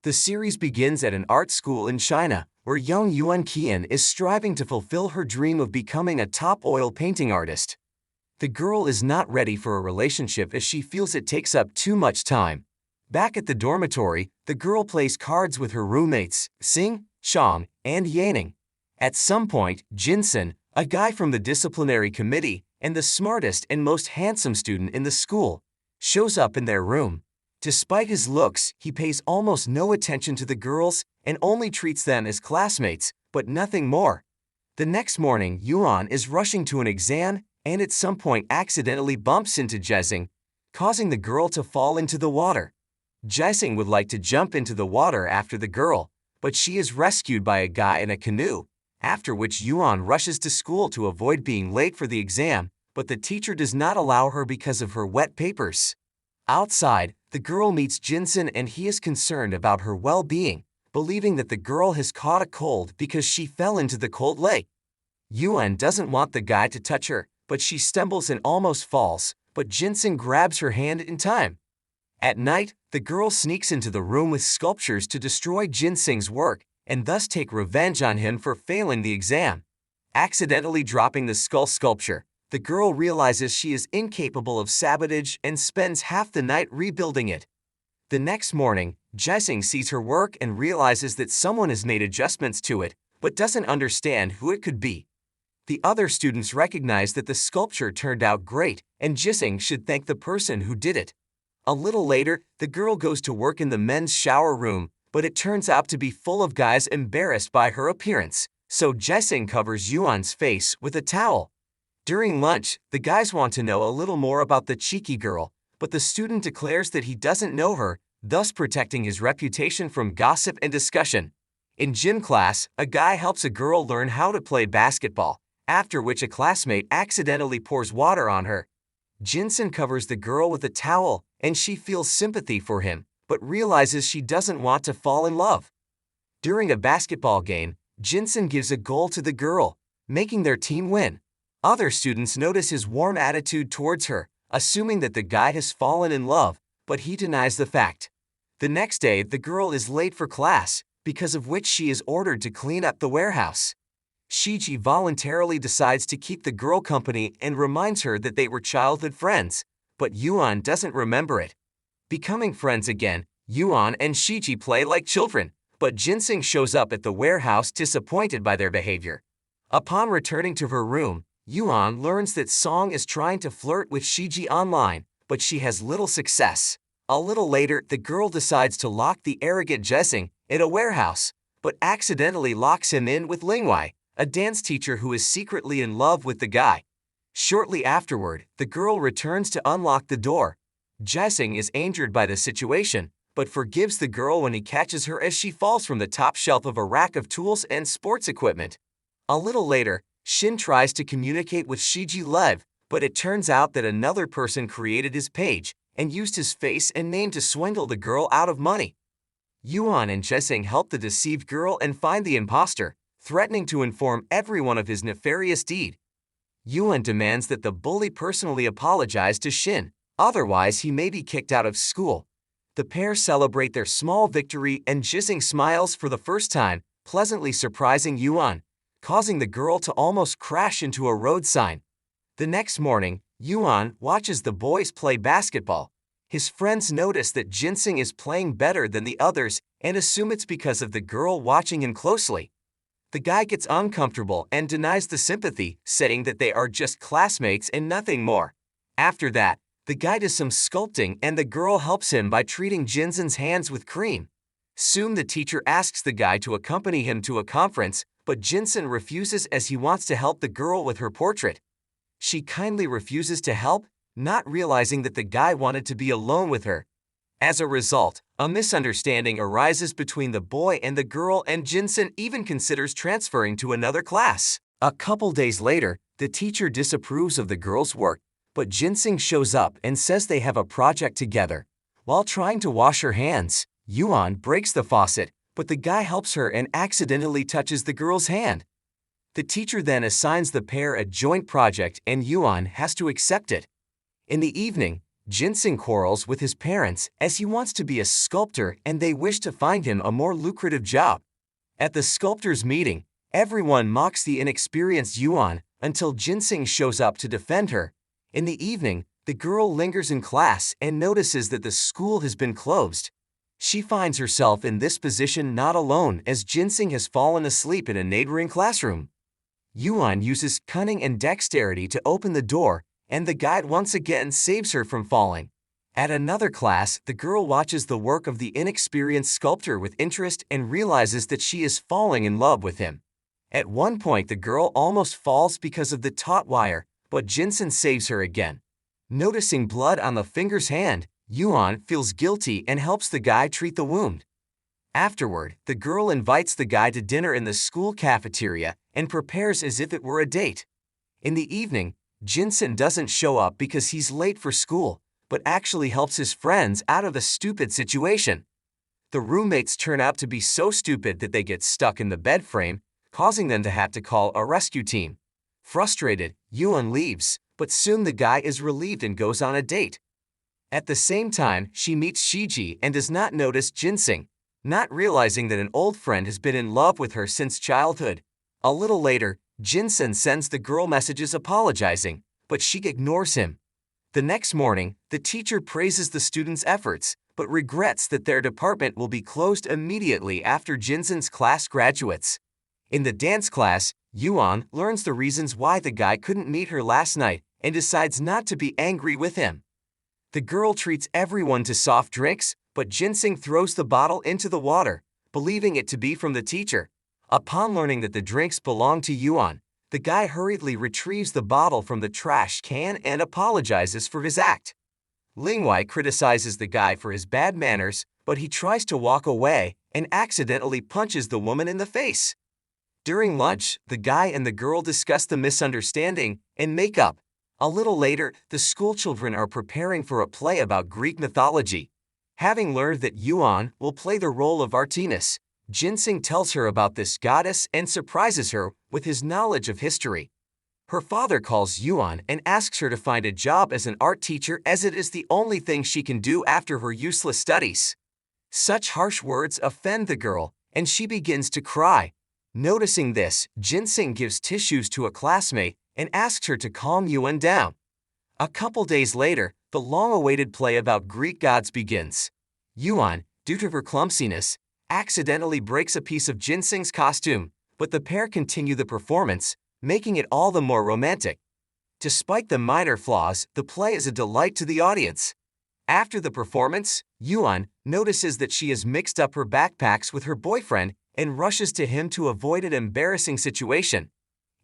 The series begins at an art school in China, where young Yuan Qian is striving to fulfill her dream of becoming a top oil painting artist. The girl is not ready for a relationship as she feels it takes up too much time. Back at the dormitory, the girl plays cards with her roommates, Xing, Chang, and Yaning. At some point, Jinsen, a guy from the disciplinary committee and the smartest and most handsome student in the school, shows up in their room. Despite his looks, he pays almost no attention to the girls and only treats them as classmates, but nothing more. The next morning, Yuan is rushing to an exam and at some point accidentally bumps into Jining, causing the girl to fall into the water. Jining would like to jump into the water after the girl, but she is rescued by a guy in a canoe, after which Yuan rushes to school to avoid being late for the exam, but the teacher does not allow her because of her wet papers. Outside, the girl meets Jinsen and he is concerned about her well-being, believing that the girl has caught a cold because she fell into the cold lake. Yuan doesn't want the guy to touch her, but she stumbles and almost falls, but Jinsen grabs her hand in time. At night, the girl sneaks into the room with sculptures to destroy Jinseng's work and thus take revenge on him for failing the exam. Accidentally dropping the skull sculpture, the girl realizes she is incapable of sabotage and spends half the night rebuilding it. The next morning, Jining sees her work and realizes that someone has made adjustments to it, but doesn't understand who it could be. The other students recognize that the sculpture turned out great, and Jining should thank the person who did it. A little later, the girl goes to work in the men's shower room, but it turns out to be full of guys embarrassed by her appearance, so Jining covers Yuan's face with a towel. During lunch, the guys want to know a little more about the cheeky girl, but the student declares that he doesn't know her, thus protecting his reputation from gossip and discussion. In gym class, a guy helps a girl learn how to play basketball, after which a classmate accidentally pours water on her. Jinsen covers the girl with a towel, and she feels sympathy for him, but realizes she doesn't want to fall in love. During a basketball game, Jinsen gives a goal to the girl, making their team win. Other students notice his warm attitude towards her, assuming that the guy has fallen in love, but he denies the fact. The next day, the girl is late for class, because of which she is ordered to clean up the warehouse. Shiji voluntarily decides to keep the girl company and reminds her that they were childhood friends, but Yuan doesn't remember it. Becoming friends again, Yuan and Shiji play like children, but Jinseng shows up at the warehouse disappointed by their behavior. Upon returning to her room, Yuan learns that Song is trying to flirt with Shiji online, but she has little success. A little later, the girl decides to lock the arrogant Jining in a warehouse, but accidentally locks him in with Lingwei, a dance teacher who is secretly in love with the guy. Shortly afterward, the girl returns to unlock the door. Jining is injured by the situation, but forgives the girl when he catches her as she falls from the top shelf of a rack of tools and sports equipment. A little later, Shin tries to communicate with Shiji Lev, but it turns out that another person created his page and used his face and name to swindle the girl out of money. Yuan and Jining help the deceived girl and find the imposter, threatening to inform everyone of his nefarious deed. Yuan demands that the bully personally apologize to Shin, otherwise he may be kicked out of school. The pair celebrate their small victory and Jining smiles for the first time, pleasantly surprising Yuan, causing the girl to almost crash into a road sign. The next morning, Yuan watches the boys play basketball. His friends notice that Jining is playing better than the others and assume it's because of the girl watching him closely. The guy gets uncomfortable and denies the sympathy, saying that they are just classmates and nothing more. After that, the guy does some sculpting and the girl helps him by treating Jinsen's hands with cream. Soon the teacher asks the guy to accompany him to a conference, but Jinsen refuses as he wants to help the girl with her portrait. She kindly refuses to help, not realizing that the guy wanted to be alone with her. As a result, a misunderstanding arises between the boy and the girl, and Jinsen even considers transferring to another class. A couple days later, the teacher disapproves of the girl's work, but Jining shows up and says they have a project together. While trying to wash her hands, Yuan breaks the faucet, but the guy helps her and accidentally touches the girl's hand. The teacher then assigns the pair a joint project and Yuan has to accept it. In the evening, Jinsing quarrels with his parents as he wants to be a sculptor and they wish to find him a more lucrative job. At the sculptor's meeting, everyone mocks the inexperienced Yuan until Jinsing shows up to defend her. In the evening, the girl lingers in class and notices that the school has been closed. She finds herself in this position not alone as Jinsing has fallen asleep in a neighboring classroom. Yuan uses cunning and dexterity to open the door, and the guide once again saves her from falling. At another class, the girl watches the work of the inexperienced sculptor with interest and realizes that she is falling in love with him. At one point, the girl almost falls because of the taut wire, but Jinsing saves her again. Noticing blood on the finger's hand, Yuan feels guilty and helps the guy treat the wound. Afterward, the girl invites the guy to dinner in the school cafeteria and prepares as if it were a date. In the evening, Jinsing doesn't show up because he's late for school, but actually helps his friends out of a stupid situation. The roommates turn out to be so stupid that they get stuck in the bed frame, causing them to have to call a rescue team. Frustrated, Yuan leaves, but soon the guy is relieved and goes on a date. At the same time, she meets Shiji and does not notice Jinsing, not realizing that an old friend has been in love with her since childhood. A little later, Jinsing sends the girl messages apologizing, but she ignores him. The next morning, the teacher praises the students' efforts, but regrets that their department will be closed immediately after Jinsing's class graduates. In the dance class, Yuan learns the reasons why the guy couldn't meet her last night and decides not to be angry with him. The girl treats everyone to soft drinks, but Jinsing throws the bottle into the water, believing it to be from the teacher. Upon learning that the drinks belong to Yuan, the guy hurriedly retrieves the bottle from the trash can and apologizes for his act. Lingwei criticizes the guy for his bad manners, but he tries to walk away and accidentally punches the woman in the face. During lunch, the guy and the girl discuss the misunderstanding and make up. A little later, the schoolchildren are preparing for a play about Greek mythology. Having learned that Yuan will play the role of Artemis, Jinsing tells her about this goddess and surprises her with his knowledge of history. Her father calls Yuan and asks her to find a job as an art teacher as it is the only thing she can do after her useless studies. Such harsh words offend the girl, and she begins to cry. Noticing this, Jinsing gives tissues to a classmate and asks her to calm Yuan down. A couple days later, the long-awaited play about Greek gods begins. Yuan, due to her clumsiness, accidentally breaks a piece of Jinsing's costume, but the pair continue the performance, making it all the more romantic. Despite the minor flaws, the play is a delight to the audience. After the performance, Yuan notices that she has mixed up her backpacks with her boyfriend and rushes to him to avoid an embarrassing situation.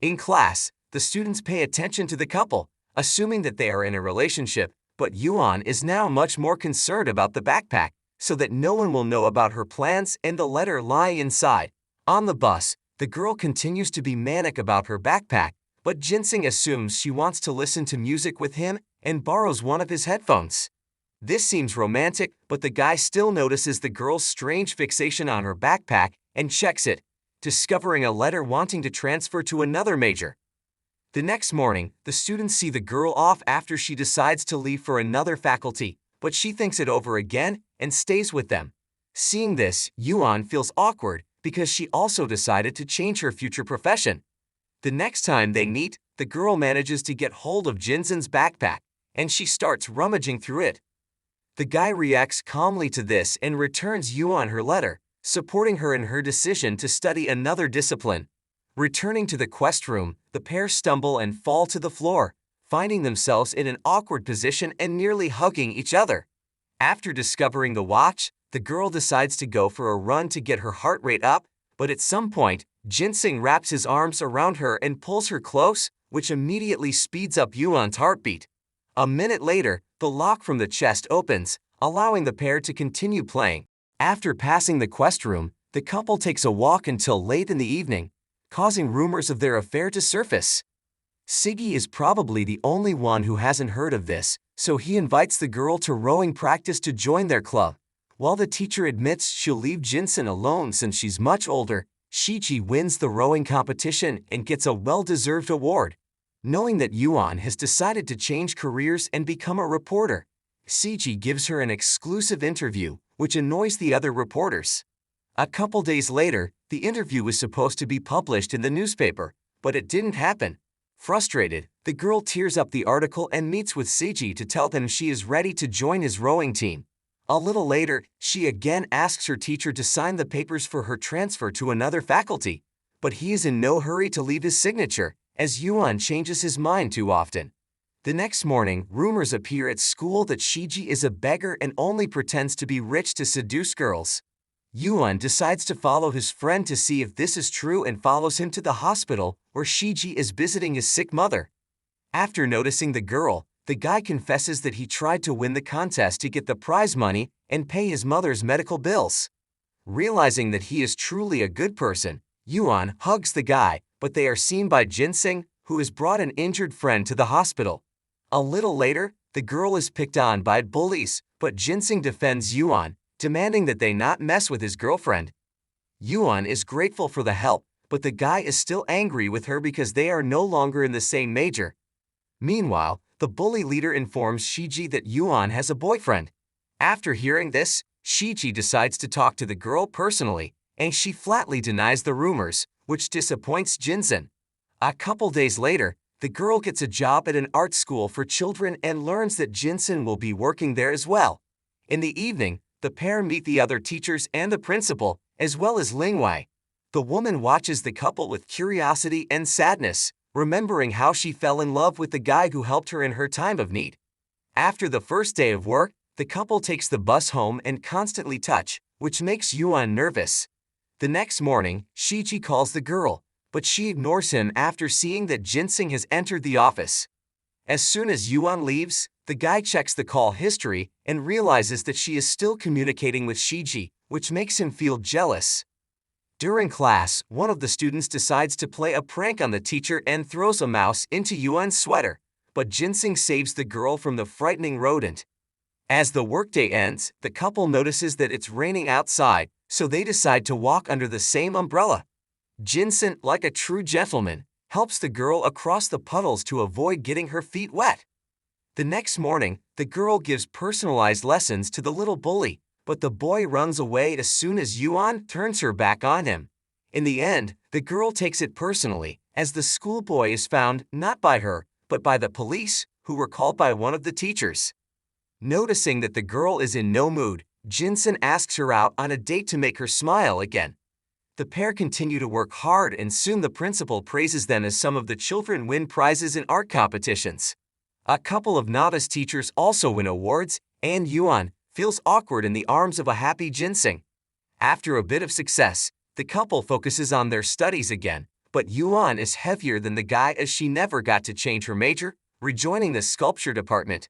In class, the students pay attention to the couple, assuming that they are in a relationship, but Yuan is now much more concerned about the backpack, so that no one will know about her plans and the letter lying inside. On the bus, the girl continues to be manic about her backpack, but Jinsing assumes she wants to listen to music with him and borrows one of his headphones. This seems romantic, but the guy still notices the girl's strange fixation on her backpack and checks it, discovering a letter wanting to transfer to another major. The next morning, the students see the girl off after she decides to leave for another faculty, but she thinks it over again and stays with them. Seeing this, Yuan feels awkward because she also decided to change her future profession. The next time they meet, the girl manages to get hold of Jinsing's backpack, and she starts rummaging through it. The guy reacts calmly to this and returns Yuan her letter, supporting her in her decision to study another discipline. Returning to the quest room, the pair stumble and fall to the floor, finding themselves in an awkward position and nearly hugging each other. After discovering the watch, the girl decides to go for a run to get her heart rate up, but at some point, Jinsing wraps his arms around her and pulls her close, which immediately speeds up Yuan's heartbeat. A minute later, the lock from the chest opens, allowing the pair to continue playing. After passing the quest room, the couple takes a walk until late in the evening, causing rumors of their affair to surface. Siggy is probably the only one who hasn't heard of this, so he invites the girl to rowing practice to join their club. While the teacher admits she'll leave Jinsing alone since she's much older, Shiji wins the rowing competition and gets a well-deserved award. Knowing that Yuan has decided to change careers and become a reporter, Ciji gives her an exclusive interview, which annoys the other reporters. A couple days later, the interview was supposed to be published in the newspaper, but it didn't happen. Frustrated, the girl tears up the article and meets with Ciji to tell them she is ready to join his rowing team. A little later, she again asks her teacher to sign the papers for her transfer to another faculty, but he is in no hurry to leave his signature, as Yuan changes his mind too often. The next morning, rumors appear at school that Ciji is a beggar and only pretends to be rich to seduce girls. Yuan decides to follow his friend to see if this is true and follows him to the hospital, where Ciji is visiting his sick mother. After noticing the girl, the guy confesses that he tried to win the contest to get the prize money and pay his mother's medical bills. Realizing that he is truly a good person, Yuan hugs the guy, but they are seen by Jining, who has brought an injured friend to the hospital. A little later, the girl is picked on by bullies, but Jining defends Yuan, demanding that they not mess with his girlfriend. Yuan is grateful for the help, but the guy is still angry with her because they are no longer in the same major. Meanwhile, the bully leader informs Ciji that Yuan has a boyfriend. After hearing this, Ciji decides to talk to the girl personally, and she flatly denies the rumors, which disappoints Jining. A couple days later, the girl gets a job at an art school for children and learns that Jining will be working there as well. In the evening, the pair meet the other teachers and the principal, as well as Lingwei. The woman watches the couple with curiosity and sadness, remembering how she fell in love with the guy who helped her in her time of need. After the first day of work, the couple takes the bus home and constantly touch, which makes Yuan nervous. The next morning, Ciji calls the girl, but she ignores him after seeing that Jining has entered the office. As soon as Yuan leaves, the guy checks the call history and realizes that she is still communicating with Ciji, which makes him feel jealous. During class, one of the students decides to play a prank on the teacher and throws a mouse into Yuan's sweater, but Jining saves the girl from the frightening rodent. As the workday ends, the couple notices that it's raining outside, so they decide to walk under the same umbrella. Jining, like a true gentleman, helps the girl across the puddles to avoid getting her feet wet. The next morning, the girl gives personalized lessons to the little bully, but the boy runs away as soon as Yuan turns her back on him. In the end, the girl takes it personally, as the schoolboy is found not by her, but by the police, who were called by one of the teachers. Noticing that the girl is in no mood, Jining asks her out on a date to make her smile again. The pair continue to work hard and soon the principal praises them as some of the children win prizes in art competitions. A couple of novice teachers also win awards, and Yuan feels awkward in the arms of a happy Jining. After a bit of success, the couple focuses on their studies again, but Yuan is heavier than the guy as she never got to change her major, rejoining the sculpture department.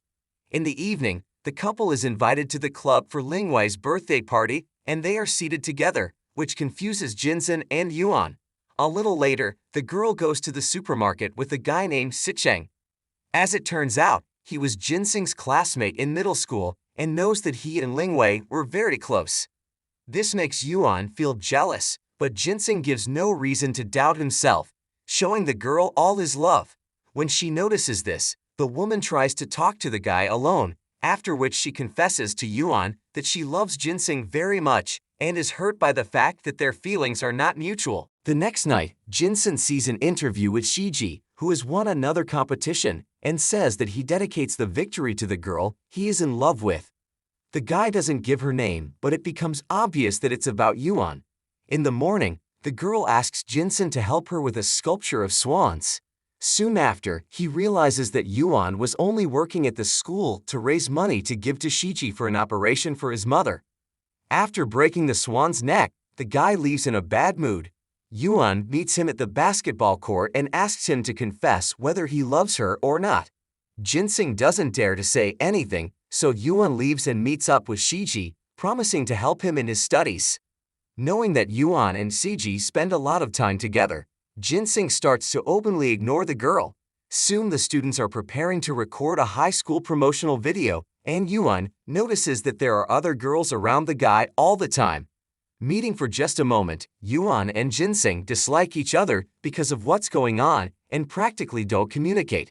In the evening, the couple is invited to the club for Lingwei's birthday party, and they are seated together, which confuses Jining and Yuan. A little later, the girl goes to the supermarket with a guy named Sicheng. As it turns out, he was Jining's classmate in middle school and knows that he and Lingwei were very close. This makes Yuan feel jealous, but Jining gives no reason to doubt himself, showing the girl all his love. When she notices this, the woman tries to talk to the guy alone, after which she confesses to Yuan that she loves Jining very much and is hurt by the fact that their feelings are not mutual. The next night, Jining sees an interview with Ciji, who has won another competition, and says that he dedicates the victory to the girl he is in love with. The guy doesn't give her name, but it becomes obvious that it's about Yuan. In the morning, the girl asks Jining to help her with a sculpture of swans. Soon after, he realizes that Yuan was only working at the school to raise money to give to Ciji for an operation for his mother. After breaking the swan's neck, the guy leaves in a bad mood. Yuan meets him at the basketball court and asks him to confess whether he loves her or not. Jining doesn't dare to say anything, so Yuan leaves and meets up with Ciji, promising to help him in his studies. Knowing that Yuan and Ciji spend a lot of time together, Jining starts to openly ignore the girl. Soon the students are preparing to record a high school promotional video, and Yuan notices that there are other girls around the guy all the time. Meeting for just a moment, Yuan and Jining dislike each other because of what's going on and practically don't communicate.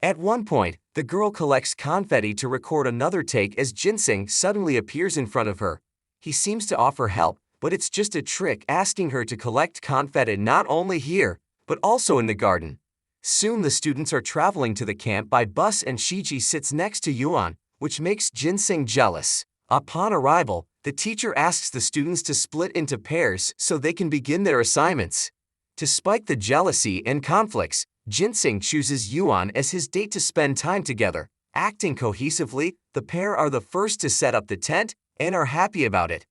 At one point, the girl collects confetti to record another take as Jining suddenly appears in front of her. He seems to offer help, but it's just a trick, asking her to collect confetti not only here, but also in the garden. Soon the students are traveling to the camp by bus and Shiji sits next to Yuan, which makes Jining jealous. Upon arrival, the teacher asks the students to split into pairs so they can begin their assignments. Despite the jealousy and conflicts, Jining chooses Yuan as his date to spend time together. Acting cohesively, the pair are the first to set up the tent and are happy about it.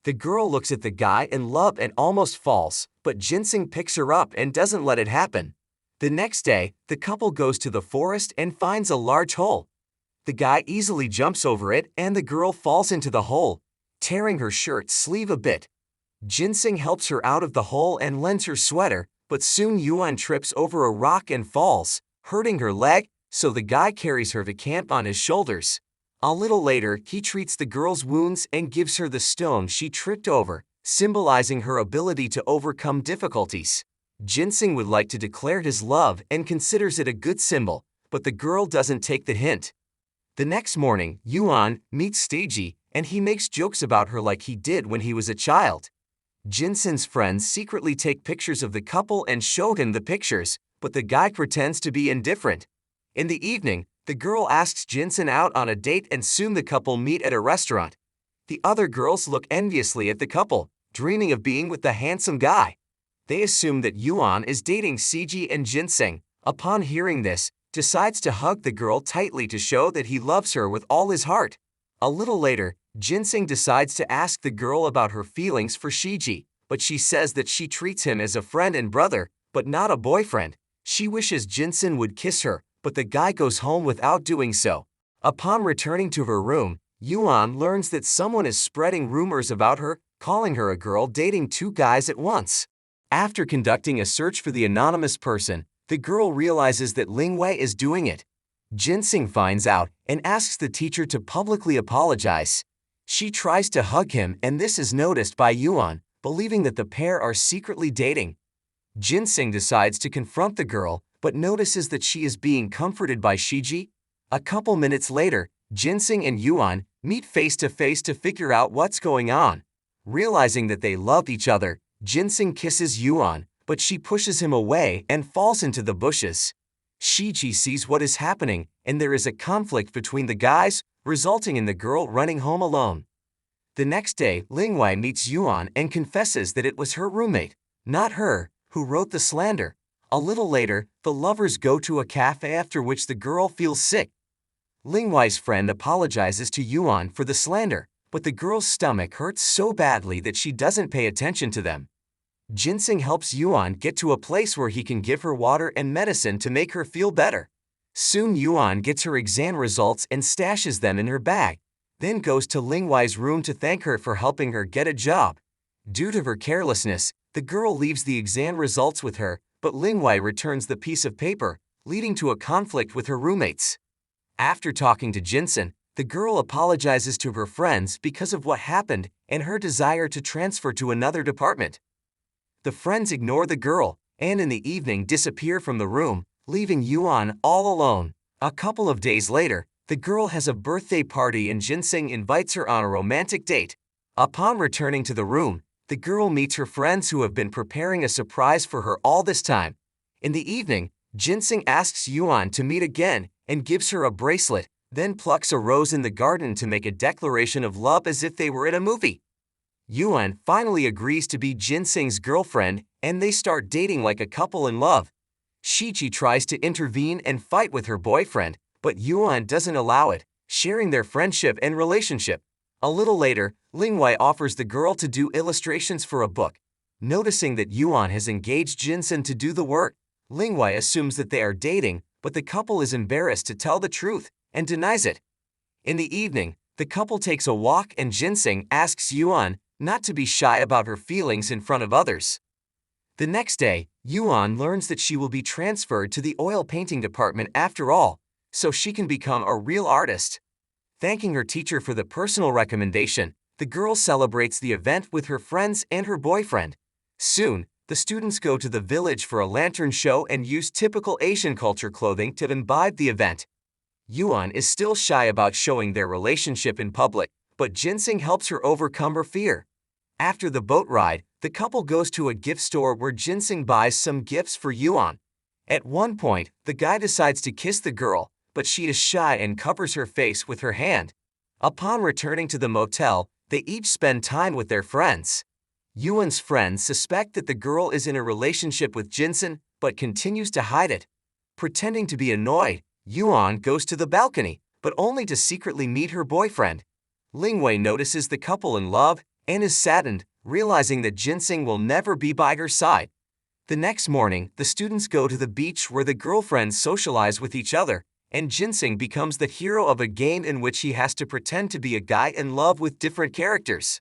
The girl looks at the guy in love and almost falls, but Jining picks her up and doesn't let it happen. The next day, the couple goes to the forest and finds a large hole. The guy easily jumps over it and the girl falls into the hole, tearing her shirt sleeve a bit. Jining helps her out of the hole and lends her sweater, but soon Yuan trips over a rock and falls, hurting her leg, so the guy carries her to camp on his shoulders. A little later, he treats the girl's wounds and gives her the stone she tripped over, symbolizing her ability to overcome difficulties. Jining would like to declare his love and considers it a good symbol, but the girl doesn't take the hint. The next morning, Yuan meets Stagey, and he makes jokes about her like he did when he was a child. Jining's friends secretly take pictures of the couple and show him the pictures, but the guy pretends to be indifferent. In the evening, the girl asks Jining out on a date and soon the couple meet at a restaurant. The other girls look enviously at the couple, dreaming of being with the handsome guy. They assume that Yuan is dating Ciji, and Jining, upon hearing this, decides to hug the girl tightly to show that he loves her with all his heart. A little later, Jining decides to ask the girl about her feelings for Shiji, but she says that she treats him as a friend and brother, but not a boyfriend. She wishes Jining would kiss her, but the guy goes home without doing so. Upon returning to her room, Yuan learns that someone is spreading rumors about her, calling her a girl dating two guys at once. After conducting a search for the anonymous person, the girl realizes that Lingwei is doing it. Jining finds out and asks the teacher to publicly apologize. She tries to hug him and this is noticed by Yuan, believing that the pair are secretly dating. Jining decides to confront the girl, but notices that she is being comforted by Shiji. A couple minutes later, Jining and Yuan meet face to figure out what's going on. Realizing that they love each other, Jining kisses Yuan, but she pushes him away and falls into the bushes. Shiji sees what is happening, and there is a conflict between the guys, resulting in the girl running home alone. The next day, Lingwei meets Yuan and confesses that it was her roommate, not her, who wrote the slander. A little later, the lovers go to a cafe after which the girl feels sick. Lingwei's friend apologizes to Yuan for the slander, but the girl's stomach hurts so badly that she doesn't pay attention to them. Jining helps Yuan get to a place where he can give her water and medicine to make her feel better. Soon Yuan gets her exam results and stashes them in her bag, then goes to Lingwei's room to thank her for helping her get a job. Due to her carelessness, the girl leaves the exam results with her, but Lingwei returns the piece of paper, leading to a conflict with her roommates. After talking to Jining, the girl apologizes to her friends because of what happened and her desire to transfer to another department. The friends ignore the girl, and in the evening disappear from the room, leaving Yuan all alone. A couple of days later, the girl has a birthday party and Jining invites her on a romantic date. Upon returning to the room, the girl meets her friends who have been preparing a surprise for her all this time. In the evening, Jining asks Yuan to meet again and gives her a bracelet, then plucks a rose in the garden to make a declaration of love as if they were in a movie. Yuan finally agrees to be Jining's girlfriend, and they start dating like a couple in love. Shiji tries to intervene and fight with her boyfriend, but Yuan doesn't allow it, sharing their friendship and relationship. A little later, Lingwei offers the girl to do illustrations for a book. Noticing that Yuan has engaged Jining to do the work, Lingwei assumes that they are dating, but the couple is embarrassed to tell the truth and denies it. In the evening, the couple takes a walk and Jining asks Yuan not to be shy about her feelings in front of others. The next day, Yuan learns that she will be transferred to the oil painting department after all, so she can become a real artist. Thanking her teacher for the personal recommendation, the girl celebrates the event with her friends and her boyfriend. Soon, The students go to the village for a lantern show and use typical Asian culture clothing to imbibe the event. Yuan is still shy about showing their relationship in public, but ginseng helps her overcome her fear. After the boat ride, the couple goes to a gift store where ginseng buys some gifts for Yuan. At one point, the guy decides to kiss the girl, but she is shy and covers her face with her hand. Upon returning to the motel, they each spend time with their friends. Yuan's friends suspect that the girl is in a relationship with ginseng, but continues to hide it. Pretending to be annoyed, Yuan goes to the balcony, but only to secretly meet her boyfriend. Lingwei notices the couple in love and is saddened, realizing that ginseng will never be by her side. The next morning, the students go to the beach where the girlfriends socialize with each other, and ginseng becomes the hero of a game in which he has to pretend to be a guy in love with different characters.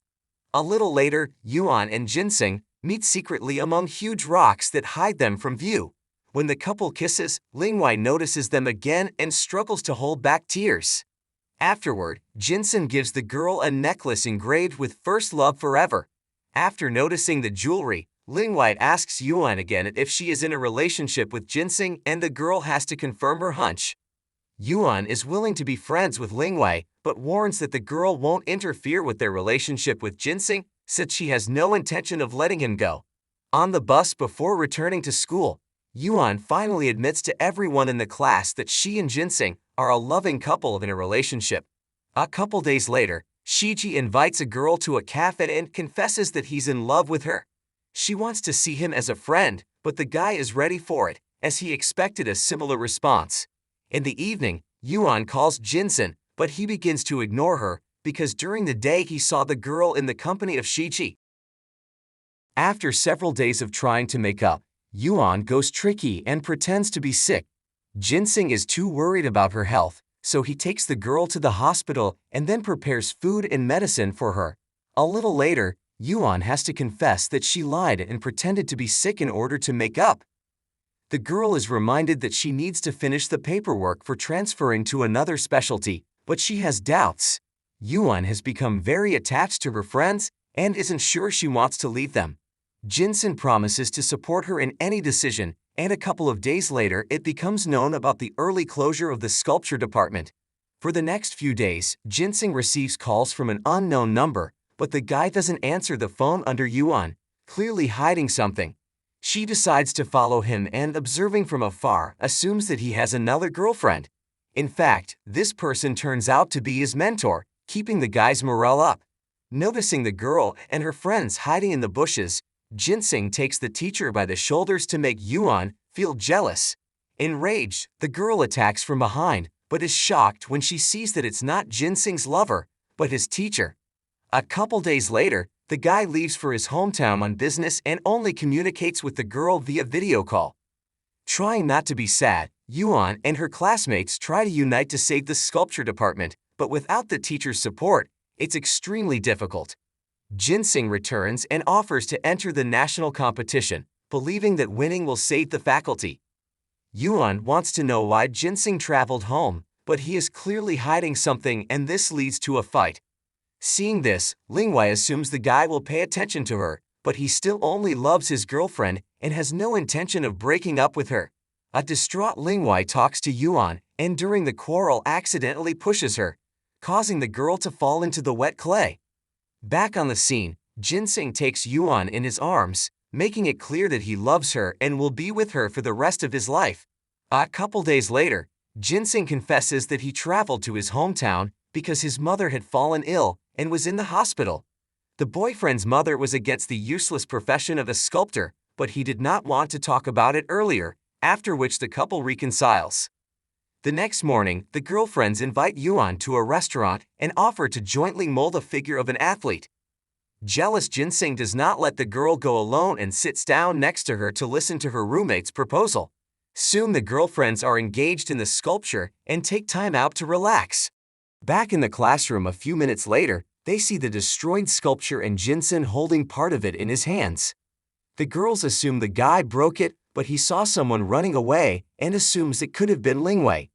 A little later, Yuan and ginseng meet secretly among huge rocks that hide them from view. When the couple kisses, Lingwei notices them again and struggles to hold back tears. Afterward, ginseng gives the girl a necklace engraved with "First Love Forever." After noticing the jewelry, Lingwei asks Yuan again if she is in a relationship with ginseng, and the girl has to confirm her hunch. Yuan is willing to be friends with Lingwei, but warns that the girl won't interfere with their relationship with ginseng, since she has no intention of letting him go. On the bus before returning to school, Yuan finally admits to everyone in the class that she and ginseng are a loving couple in a relationship. A couple days later, Shiji invites a girl to a cafe and confesses that he's in love with her. She wants to see him as a friend, but the guy is ready for it, as he expected a similar response. In the evening, Yuan calls ginseng, but he begins to ignore her because during the day he saw the girl in the company of Shiji. After several days of trying to make up, Yuan goes tricky and pretends to be sick. Ginseng is too worried about her health, so he takes the girl to the hospital and then prepares food and medicine for her. A little later, Yuan has to confess that she lied and pretended to be sick in order to make up. The girl is reminded that she needs to finish the paperwork for transferring to another specialty, but she has doubts. Yuan has become very attached to her friends and isn't sure she wants to leave them. Ginseng promises to support her in any decision, and a couple of days later it becomes known about the early closure of the sculpture department. For the next few days, ginseng receives calls from an unknown number, but the guy doesn't answer the phone under Yuan, clearly hiding something. She decides to follow him and, observing from afar, assumes that he has another girlfriend. In fact, this person turns out to be his mentor, keeping the guy's morale up. Noticing the girl and her friends hiding in the bushes, ginseng takes the teacher by the shoulders to make Yuan feel jealous. Enraged, the girl attacks from behind, but is shocked when she sees that it's not ginseng's lover, but his teacher. A couple days later, the guy leaves for his hometown on business and only communicates with the girl via video call. Trying not to be sad, Yuan and her classmates try to unite to save the sculpture department, but without the teacher's support, it's extremely difficult. Ginseng returns and offers to enter the national competition, believing that winning will save the faculty. Yuan wants to know why ginseng traveled home, but he is clearly hiding something, and this leads to a fight. Seeing this, Lingwei assumes the guy will pay attention to her, but he still only loves his girlfriend and has no intention of breaking up with her. A distraught Lingwei talks to Yuan and during the quarrel accidentally pushes her, causing the girl to fall into the wet clay. Back on the scene, ginseng takes Yuan in his arms, making it clear that he loves her and will be with her for the rest of his life. A couple days later, ginseng confesses that he traveled to his hometown because his mother had fallen ill and was in the hospital. The boyfriend's mother was against the useless profession of a sculptor, but he did not want to talk about it earlier, after which the couple reconciles. The next morning, the girlfriends invite Yuan to a restaurant and offer to jointly mold a figure of an athlete. Jealous ginseng does not let the girl go alone and sits down next to her to listen to her roommate's proposal. Soon the girlfriends are engaged in the sculpture and take time out to relax. Back in the classroom a few minutes later, they see the destroyed sculpture and ginseng holding part of it in his hands. The girls assume the guy broke it, but he saw someone running away and assumes it could have been Lingwei.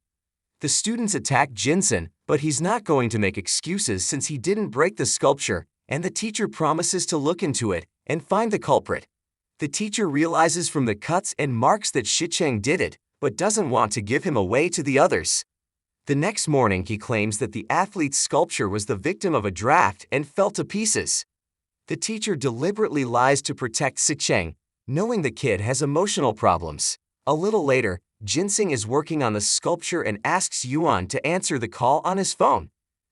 The students attack ginseng, but he's not going to make excuses since he didn't break the sculpture, and the teacher promises to look into it and find the culprit. The teacher realizes from the cuts and marks that Shicheng did it, but doesn't want to give him away to the others. The next morning he claims that the athlete's sculpture was the victim of a draft and fell to pieces. The teacher deliberately lies to protect Shicheng, knowing the kid has emotional problems. A little later, Jining is working on the sculpture and asks Yuan to answer the call on his phone.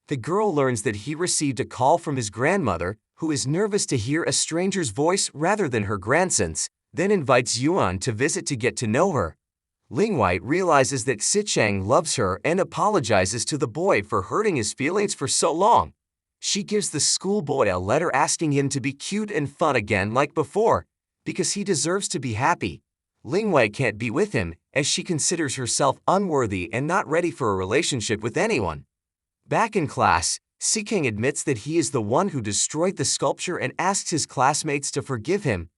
The girl learns that he received a call from his grandmother, who is nervous to hear a stranger's voice rather than her grandson's, then invites Yuan to visit to get to know her. Lingwei realizes that Shicheng loves her and apologizes to the boy for hurting his feelings for so long. She gives the schoolboy a letter asking him to be cute and fun again like before, because he deserves to be happy. Lingwei can't be with him, as she considers herself unworthy and not ready for a relationship with anyone. Back in class, Shicheng admits that he is the one who destroyed the sculpture and asks his classmates to forgive him.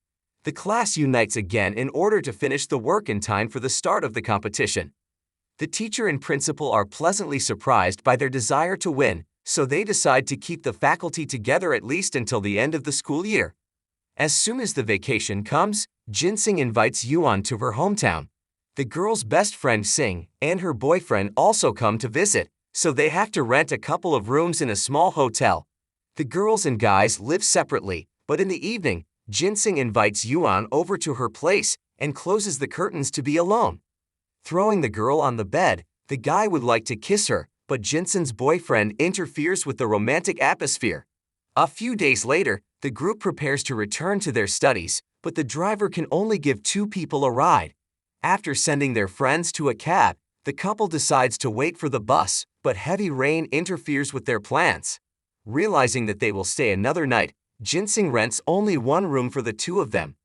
The class unites again in order to finish the work in time for the start of the competition. The teacher and principal are pleasantly surprised by their desire to win, so they decide to keep the faculty together at least until the end of the school year. As soon as the vacation comes, Jining invites Yuan to her hometown. The girl's best friend Sing and her boyfriend also come to visit, so they have to rent a couple of rooms in a small hotel. The girls and guys live separately, but in the evening, Jining invites Yuan over to her place and closes the curtains to be alone. Throwing the girl on the bed, the guy would like to kiss her, but Jining's boyfriend interferes with the romantic atmosphere. A few days later, the group prepares to return to their studies, but the driver can only give 2 people a ride. After sending their friends to a cab, the couple decides to wait for the bus, but heavy rain interferes with their plans. Realizing that they will stay another night, Jining rents only one room for the 2 of them.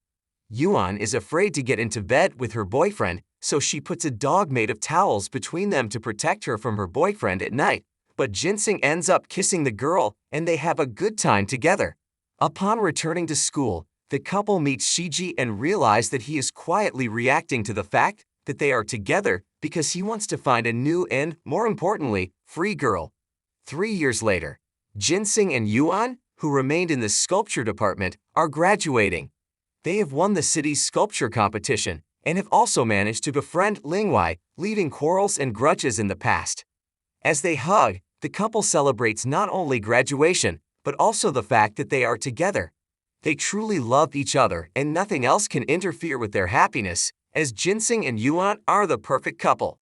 Yuan is afraid to get into bed with her boyfriend, so she puts a dog made of towels between them to protect her from her boyfriend at night, but Jining ends up kissing the girl and they have a good time together. Upon returning to school, the couple meets Shiji and realize that he is quietly reacting to the fact that they are together because he wants to find a new and, more importantly, free girl. 3 years later, Jining and Yuan, who remained in the sculpture department, are graduating. They have won the city's sculpture competition and have also managed to befriend Lingwei, leaving quarrels and grudges in the past. As they hug, the couple celebrates not only graduation, but also the fact that they are together. They truly love each other and nothing else can interfere with their happiness, as Jining and Yuan are the perfect couple.